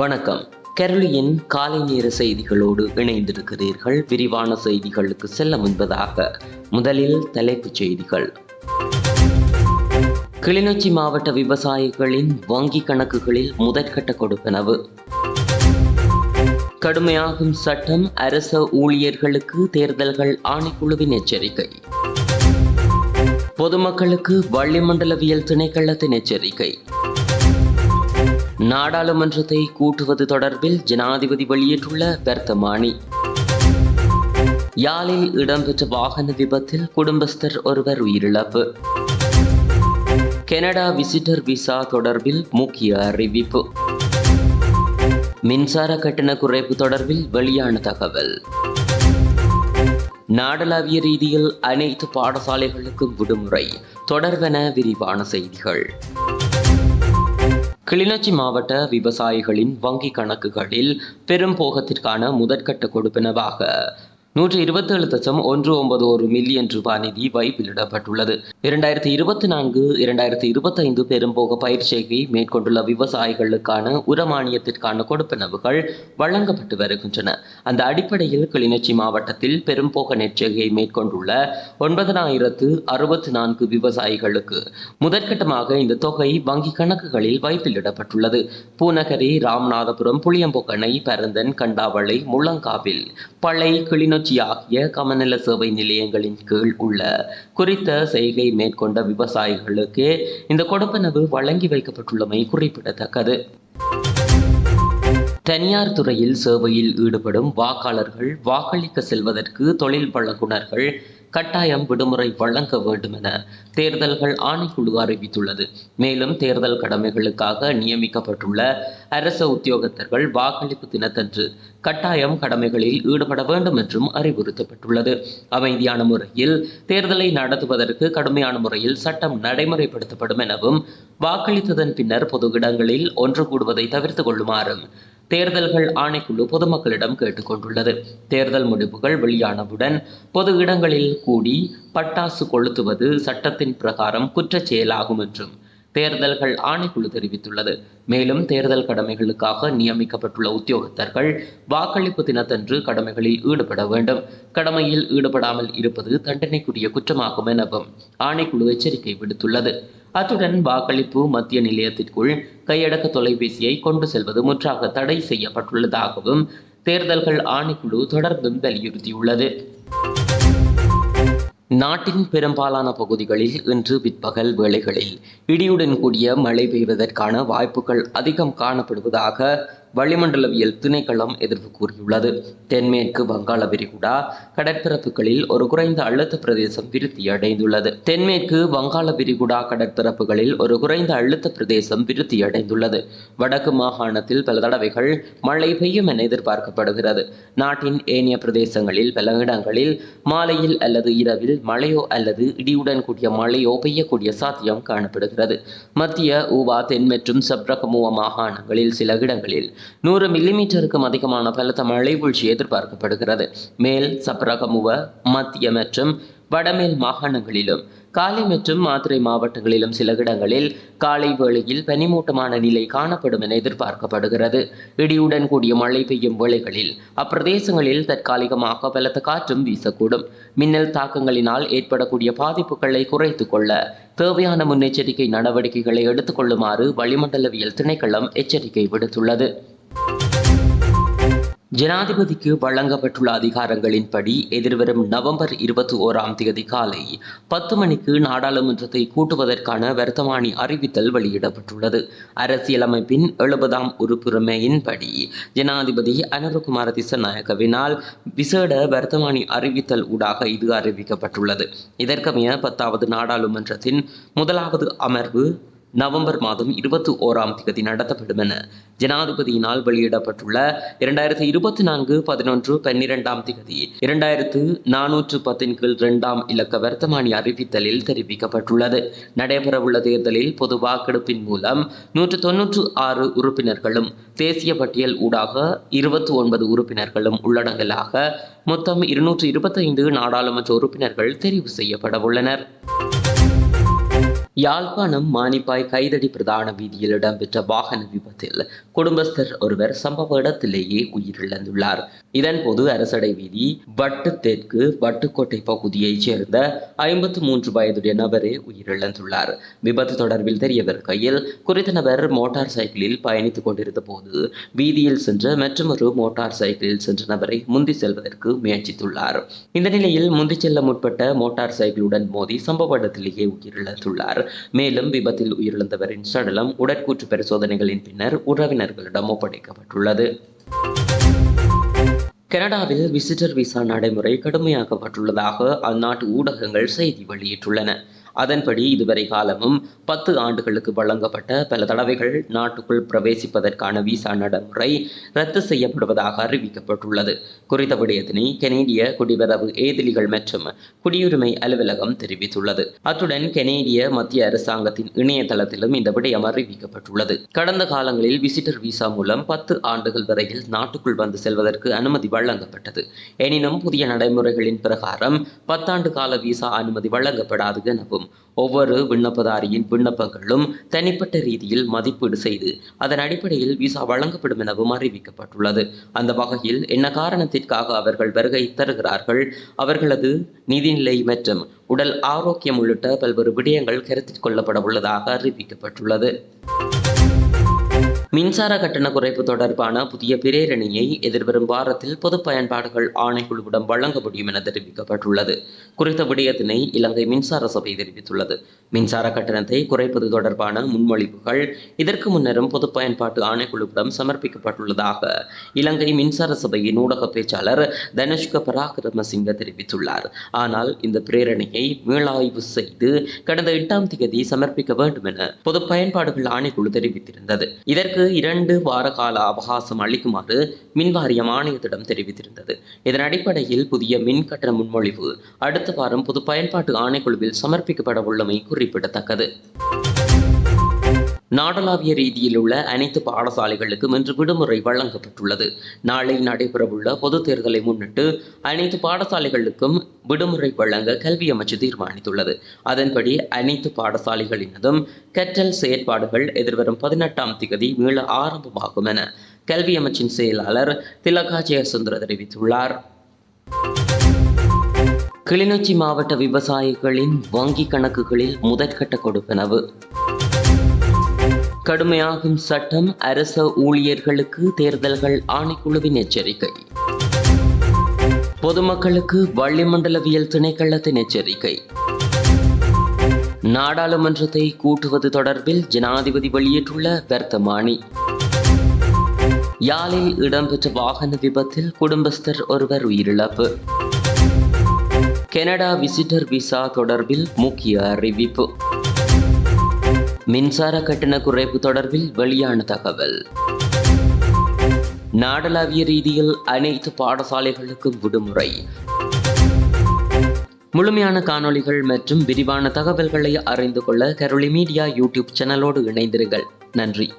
வணக்கம். கரோலியின் காலை நேர செய்திகளோடு இணைந்திருக்கிறீர்கள். விரிவான செய்திகளுக்கு செல்ல முன்பதாக முதலில் தலைப்புச் செய்திகள். கிளிநொச்சி மாவட்ட விவசாயிகளின் வங்கி கணக்குகளில் முதற்கட்ட கொடுப்பனவு. கடுமையாகும் சட்டம், அரச ஊழியர்களுக்கு தேர்தல்கள் ஆணைக்குழுவின் எச்சரிக்கை. பொதுமக்களுக்கு வளிமண்டலவியல் திணைக்களத்தின் எச்சரிக்கை. நாடாளுமன்றத்தை கூட்டுவது தொடர்பில் ஜனாதிபதி வெளியிட்டுள்ள வர்த்தமானி. யாழில் இடம்பெற்ற வாகன விபத்தில் குடும்பஸ்தர் ஒருவர் உயிரிழப்பு. கனடா விசிட்டர் விசா தொடர்பில் முக்கிய அறிவிப்பு. மின்சார கட்டண குறைப்பு தொடர்பில் வெளியான தகவல். நாடளாவிய ரீதியில் அனைத்து பாடசாலைகளுக்கும் விடுமுறை தொடர்பென விரிவான செய்திகள். கிளிநொச்சி மாவட்ட விவசாயிகளின் வங்கி கணக்குகளில் பெரும் போகத்திற்கான முதற்கட்ட கொடுப்பனவாக 127.19 மில்லியன் ரூபாய் நிதி வைப்பிலிடப்பட்டுள்ளது. 2024-2025 பெரும்போக பயிர் செய்கை மேற்கொண்டுள்ள விவசாயிகளுக்கான உரமானியத்திற்கான கொடுப்பனவுகள் வழங்கப்பட்டு வருகின்றன. அந்த அடிப்படையில் கிளிநொச்சி மாவட்டத்தில் பெரும்போக நெற்செய்கையை மேற்கொண்டுள்ள 9,064 விவசாயிகளுக்கு முதற்கட்டமாக இந்த தொகை வங்கி கணக்குகளில் வைப்பிலிடப்பட்டுள்ளது. பூநகரி, ராமநாதபுரம், புளியம்பொக்கணை, பரந்தன், கண்டாவளை, முள்ளங்காவில், பளை, கிளிநொச்சி ஆகிய கமநல சேவை நிலையங்களின் கீழ் உள்ள குறித்த செய்கை மேற்கொண்ட விவசாயிகளுக்கு இந்த கொடுப்பனவு வழங்கி வைக்கப்பட்டுள்ளமை குறிப்பிடத்தக்கது. தனியார் துறையில் சேவையில் ஈடுபடும் வாக்காளர்கள் வாக்களிக்க செல்வதற்கு தொழில் வழங்குனர்கள் கட்டாயம் விடுமுறை வழங்க வேண்டும் என தேர்தல்கள் ஆணைக்குழு அறிவித்துள்ளது. மேலும் தேர்தல் கடமைகளுக்காக நியமிக்கப்பட்டுள்ள அரச உத்தியோகத்தர்கள் வாக்களிப்பு தினத்தன்று கட்டாயம் கடமைகளில் ஈடுபட வேண்டும் என்றும் அறிவுறுத்தப்பட்டுள்ளது. அமைதியான முறையில் தேர்தலை நடத்துவதற்கு கடுமையான முறையில் சட்டம் நடைமுறைப்படுத்தப்படும் எனவும் வாக்களித்ததன் பின்னர் பொது இடங்களில் ஒன்று கூடுவதை தவிர்த்து கொள்ளுமாறும் தேர்தல்கள் ஆணைக்குழு பொதுமக்களிடம் கேட்டுக்கொண்டுள்ளது. தேர்தல் முடிவுகள் வெளியானவுடன் பொது இடங்களில் கூடி பட்டாசு கொளுத்துவது சட்டத்தின் பிரகாரம் குற்றச் செயலாகும் என்றும் தேர்தல்கள் ஆணைக்குழு தெரிவித்துள்ளது. மேலும் தேர்தல் கடமைகளுக்காக நியமிக்கப்பட்டுள்ள உத்தியோகத்தர்கள் வாக்களிப்பு தினத்தன்று கடமைகளில் ஈடுபட வேண்டும். கடமையில் ஈடுபடாமல் இருப்பது தண்டனைக்குரிய குற்றமாகும் எனவும் ஆணைக்குழு எச்சரிக்கை விடுத்துள்ளது. அத்துடன் வாக்களிப்பு மத்திய நிலையத்திற்குள் கையடக்க தொலைபேசியை கொண்டு செல்வது முற்றாக தடை செய்யப்பட்டுள்ளதாகவும் தேர்தல்கள் ஆணைக்குழு தொடர்ந்தும் வலியுறுத்தியுள்ளது. நாட்டின் பெரும்பாலான பகுதிகளில் இன்று பிற்பகல் வேளைகளில் இடியுடன் கூடிய மழை பெய்வதற்கான வாய்ப்புகள் அதிகம் காணப்படுவதாக வளிமண்டலவியல் திணைக்களம் எதிர்ப்பு கூறியுள்ளது. தென்மேற்கு வங்காள விரிகுடா கடற்பரப்புகளில் ஒரு குறைந்த அழுத்த பிரதேசம் விருத்தியடைந்துள்ளது. தென்மேற்கு வங்காள விரிகுடா கடற்பரப்புகளில் ஒரு குறைந்த அழுத்த பிரதேசம் விருத்தியடைந்துள்ளது. வடக்கு மாகாணத்தில் பல தடவைகள் மழை பெய்யும் என எதிர்பார்க்கப்படுகிறது. நாட்டின் ஏனைய பிரதேசங்களில் பல இடங்களில் மாலையில் அல்லது இரவில் மழையோ அல்லது இடியுடன் கூடிய மழையோ பெய்யக்கூடிய சாத்தியம் காணப்படுகிறது. மத்திய ஊவா, தென் மற்றும் சப்ரகமுவ மாகாணங்களில் சில இடங்களில் 100 மில்லிமீட்டருக்கும் அதிகமான பலத்த மழை வீழ்ச்சி எதிர்பார்க்கப்படுகிறது. மேல் சப்ரகமுவ, மத்திய மற்றும் வடமேல் மாகாணங்களிலும் காலி மற்றும் மாத்திரை மாவட்டங்களிலும் சில இடங்களில் காலை வேளையில் பனிமூட்டமான நிலை காணப்படும் என எதிர்பார்க்கப்படுகிறது. இடியுடன் கூடிய மழை பெய்யும் வேளைகளில் அப்பிரதேசங்களில் தற்காலிகமாக பலத்த காற்றும் வீசக்கூடும். மின்னல் தாக்கங்களினால் ஏற்படக்கூடிய பாதிப்புகளை குறைத்துக் கொள்ள தேவையான முன்னெச்சரிக்கை நடவடிக்கைகளை எடுத்துக்கொள்ளுமாறு வளிமண்டலவியல் திணைக்களம் எச்சரிக்கை விடுத்துள்ளது. ஜனாதிபதிக்கு வழங்கப்பட்டுள்ள அதிகாரங்களின்படி எதிர்வரும் நவம்பர் 21 காலை 10 மணிக்கு நாடாளுமன்றத்தை கூட்டுவதற்கான வர்த்தமானி அறிவித்தல் வெளியிடப்பட்டுள்ளது. அரசியலமைப்பின் 70ஆம் உறுப்புரிமையின்படி ஜனாதிபதி அனுரகுமார திசாநாயக்கவினால் விசேட வர்த்தமானி அறிவித்தல் ஊடாக இது அறிவிக்கப்பட்டுள்ளது. இதற்கமைய 10வது நாடாளுமன்றத்தின் முதலாவது அமர்வு நவம்பர் 21 நடத்தப்படும் என ஜனாதிபதியினால் வெளியிடப்பட்டுள்ள 2024-11-12 2410 2ஆம் இலக்க வர்த்தமானி அறிவித்தலில் தெரிவிக்கப்பட்டுள்ளது. நடைபெறவுள்ள தேர்தலில் பொது வாக்கெடுப்பின் மூலம் 196 உறுப்பினர்களும் தேசிய பட்டியல் ஊடாக 29 உறுப்பினர்களும் உள்ளடங்கலாக மொத்தம் 225 நாடாளுமன்ற உறுப்பினர்கள் தெரிவு செய்யப்பட உள்ளனர். யாழ்ப்பாணம் மானிப்பாய் கைதடி பிரதான வீதியில் இடம்பெற்ற வாகன விபத்தில் குடும்பஸ்தர் ஒருவர் சம்பவ இடத்திலேயே உயிரிழந்துள்ளார். இதன்போது அரசடை வீதி வட்டு தெற்கு வட்டுக்கோட்டை பகுதியைச் சேர்ந்த 53 வயதுடைய நபரே உயிரிழந்துள்ளார். விபத்து தொடர்பில் தெரிய வருகையில் குறித்த நபர் மோட்டார் சைக்கிளில் பயணித்துக் கொண்டிருந்த போது வீதியில் சென்ற மற்றொரு மோட்டார் சைக்கிளில் சென்ற நபரை முந்தி செல்வதற்கு முயற்சித்துள்ளார். இந்த நிலையில் முந்தி செல்ல முற்பட்ட மோட்டார் சைக்கிளுடன் மோதி சம்பவ இடத்திலேயே உயிரிழந்துள்ளார். மேலும் விபத்தில் உயிரிழந்தவரின் சடலம் உடற்கூற்று பரிசோதனைகளின் பின்னர் உறவினர்களிடம் ஒப்படைக்கப்பட்டுள்ளது. கனடாவில் விசிட்டர் விசா நடைமுறை கடுமையாக்கப்பட்டுள்ளதாக அந்நாட்டு ஊடகங்கள் செய்தி வெளியிட்டுள்ளன. அதன்படி இதுவரை காலமும் 10 ஆண்டுகளுக்கு வழங்கப்பட்ட பல தடவைகள் நாட்டுக்குள் பிரவேசிப்பதற்கான விசா நடைமுறை ரத்து செய்யப்படுவதாக அறிவிக்கப்பட்டுள்ளது. குறித்த விடயத்தினை கனேடிய குடிவரவு ஏதிலிகள் மற்றும் குடியுரிமை அலுவலகம் தெரிவித்துள்ளது. அத்துடன் கனேடிய மத்திய அரசாங்கத்தின் இணையதளத்திலும் இந்த விடயம் அறிவிக்கப்பட்டுள்ளது. கடந்த காலங்களில் விசிட்டர் விசா மூலம் 10 ஆண்டுகள் வரையில் நாட்டுக்குள் வந்து செல்வதற்கு அனுமதி வழங்கப்பட்டது. எனினும் புதிய நடைமுறைகளின் பிரகாரம் 10 ஆண்டு கால விசா அனுமதி வழங்கப்படாது எனவும் ஒவ்வொரு விண்ணப்பதாரியின் விண்ணப்பங்களும் தனிப்பட்ட ரீதியில் மதிப்பீடு செய்து அதன் அடிப்படையில் விசா வழங்கப்படும் எனவும் அறிவிக்கப்பட்டுள்ளது. அந்த வகையில் என்ன காரணத்திற்காக அவர்கள் வருகை தருகிறார்கள், அவர்களது நிதிநிலை மற்றும் உடல் ஆரோக்கியம் உள்ளிட்ட பல்வேறு விடயங்கள் கருத்தில் கொள்ளப்பட உள்ளதாக அறிவிக்கப்பட்டுள்ளது. மின்சார கட்டண குறைப்பு தொடர்பான புதிய பிரேரணையை எதிர்வரும் வாரத்தில் பொது பயன்பாடுகள் ஆணைக்குழுவிடம் வழங்க முடியும் என தெரிவிக்கப்பட்டுள்ளது. குறித்த விடயத்தினை இலங்கை மின்சார சபை தெரிவித்துள்ளது. மின்சார கட்டணத்தை குறைப்பது தொடர்பான முன்மொழிவுகள் இதற்கு முன்னரும் பொது பயன்பாட்டு ஆணைக்குழுவிடம் சமர்ப்பிக்கப்பட்டுள்ளதாக இலங்கை மின்சார சபையின் ஊடக பேச்சாளர் தனுஷ்க பராக்கிரமசிங்க தெரிவித்துள்ளார். ஆனால் இந்த பிரேரணையை மீளாய்வு செய்து கடந்த 8ஆம் தேதி சமர்ப்பிக்க வேண்டும் என பொது பயன்பாடுகள் ஆணைக்குழு தெரிவித்திருந்தது. இதற்கு 2 வார கால அவகாசம் அளிக்குமாறு மின்வாரியம் ஆணையத்திடம் தெரிவித்திருந்தது. இதன் அடிப்படையில் புதிய மின் கட்டண முன்மொழிவு அடுத்த வாரம் பொது பயன்பாட்டு ஆணைக்குழுவில் சமர்ப்பிக்கப்பட உள்ளமை குறிப்பிடத்தக்கது. நாடளாவிய ரீதியில் உள்ள அனைத்து பாடசாலைகளுக்கும் இன்று விடுமுறை வழங்கப்பட்டுள்ளது. நாளை நடைபெறவுள்ள பொது தேர்தலை முன்னிட்டு அனைத்து பாடசாலைகளுக்கும் விடுமுறை வழங்க கல்வி அமைச்சு தீர்மானித்துள்ளது. அதன்படி அனைத்து பாடசாலைகளினதும் கற்றல் செயற்பாடுகள் எதிர்வரும் 18ஆம் தேதி மீள ஆரம்பமாகும் என கல்வி அமைச்சின் செயலாளர் திலகா ஜெயசுந்தர தெரிவித்துள்ளார். கிளிநொச்சி மாவட்ட விவசாயிகளின் வங்கி கணக்குகளில் முதற்கட்ட கொடுப்பனவு. கடுமையாகும் சட்டம், அரச ஊழியர்களுக்கு தேர்தல்கள் ஆணைக்குழுவின் எச்சரிக்கை. பொதுமக்களுக்கு வளிமண்டலவியல் திணைக்களத்தின் எச்சரிக்கை. நாடாளுமன்றத்தை கூட்டுவது தொடர்பில் ஜனாதிபதி வெளியிட்டுள்ள வர்த்தமானி. யாழில் இடம்பெற்ற வாகன விபத்தில் குடும்பஸ்தர் ஒருவர் உயிரிழப்பு. கனடா விசிட்டர் விசா தொடர்பில் முக்கிய அறிவிப்பு. மின்சார கட்டண குறைப்பு தொடர்பில் வெளியான தகவல். நாடளாவிய ரீதியில் அனைத்து பாடசாலைகளுக்கும் விடுமுறை. முழுமையான காணொளிகள் மற்றும் விரிவான தகவல்களை அறிந்து கொள்ள கரோலி மீடியா யூடியூப் சேனலோடு இணைந்திருங்கள். நன்றி.